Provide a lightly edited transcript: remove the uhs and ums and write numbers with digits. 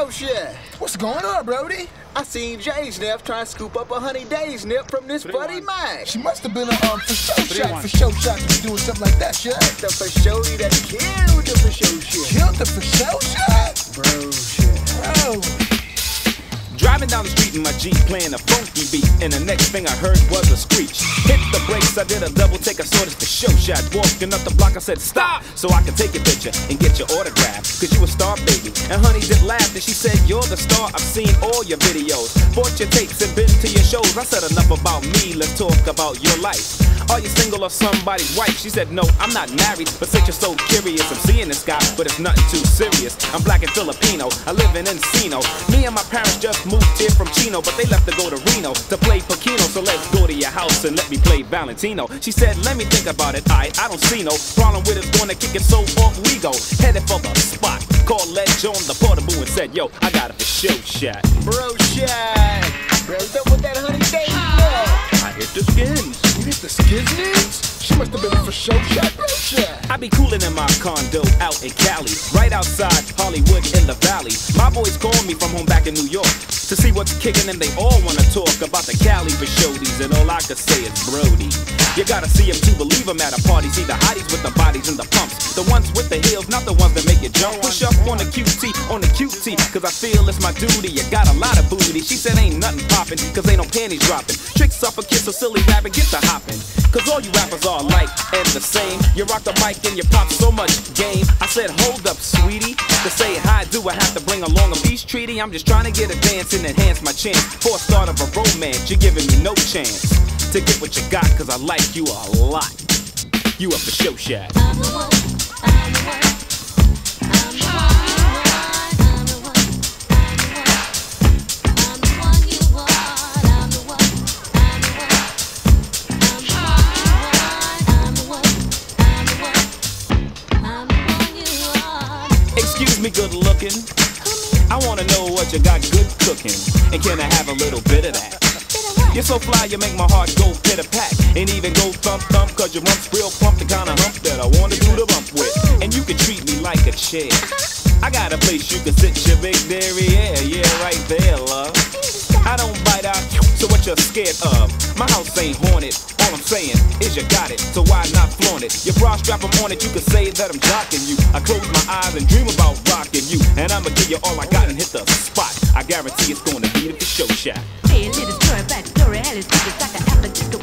show shit. What's going on, Brody? I seen Jay's Nip trying to scoop up a Honey Days Nip from this buddy Mike. She must have been a for show shot to be doing something like that, shit. The for show that killed the for show shit. Killed the for show shot? Bro shit. Bro. Driving down the street in my Jeep playing a funky beat, and the next thing I heard was a screech. Hit the brakes, I did a double take, I saw this for show shot. Walking up the block, I said stop, so I could take your picture and get your autograph, cause you a star baby. And honey just laughed and she said, you're the star, I've seen all your videos, bought your tapes and been to your shows. I said enough about me, let's talk about your life. Are you single or somebody's wife? She said no, I'm not married, but since you're so curious, I'm seeing this guy, but it's nothing too serious. I'm black and Filipino, I live in Encino. Me and my parents just moved here from Chino, but they left to go to Reno to play Pokino. So let's go to your house and let me play Valentino. She said, let me think about it, I don't see no problem with it, gonna kick it, so off we go. Headed for the spot, called Led John the Portable and said, yo, I got it for show shot. Bro shot. Bro, up with that Honey Days Nip. I hit the skins. You hit the skiznits? She must have been a for show shot, bro shot. I be coolin' in my condo out in Cali, right outside Hollywood in the valley. My boys call me from home back in New York to see what's kicking, and they all wanna talk about the Cali for shorties, and all I could say is Brody. You gotta see them to believe them at a party. See the hotties with the bodies and the pumps, the ones with the heels, not the ones that make you jump. Push up on the QT, cause I feel it's my duty. You got a lot of booty. She said ain't nothing poppin', cause ain't no panties dropping. Tricks off a kiss, so silly rapping, get the hopping. Cause all you rappers are alike and the same. You rock the mic and you pop so much game. I said hold up, sweetie. To say hi, do I have to bring along a peace treaty? I'm just trying to get a dance and enhance my chance. For a start of a romance, you're giving me no chance to get what you got, cause I like you a lot. You up for show shot. I'm the one, I'm the one, I'm the one. Excuse me, good looking. I wanna know what you got good cooking, and can I have a little bit of that? You're so fly, you make my heart go pit-a-pat, and even go thump-thump, cause your rump's real plump, the kind of hump that I wanna do the bump with. And you can treat me like a chair. I got a place you can sit your big derriere, yeah, right there, love. I don't bite out, so what you're scared of? My house ain't haunted, all I'm saying is you got it, so why not flaunt it? Your bra strap, I'm on it, you can say that I'm jocking you. I close my eyes and dream about rocking you, and I'ma give you all I got and hit the spot. I guarantee it's gonna be the show shot. Hey, little story, back story, Alice, it's like an apple, just a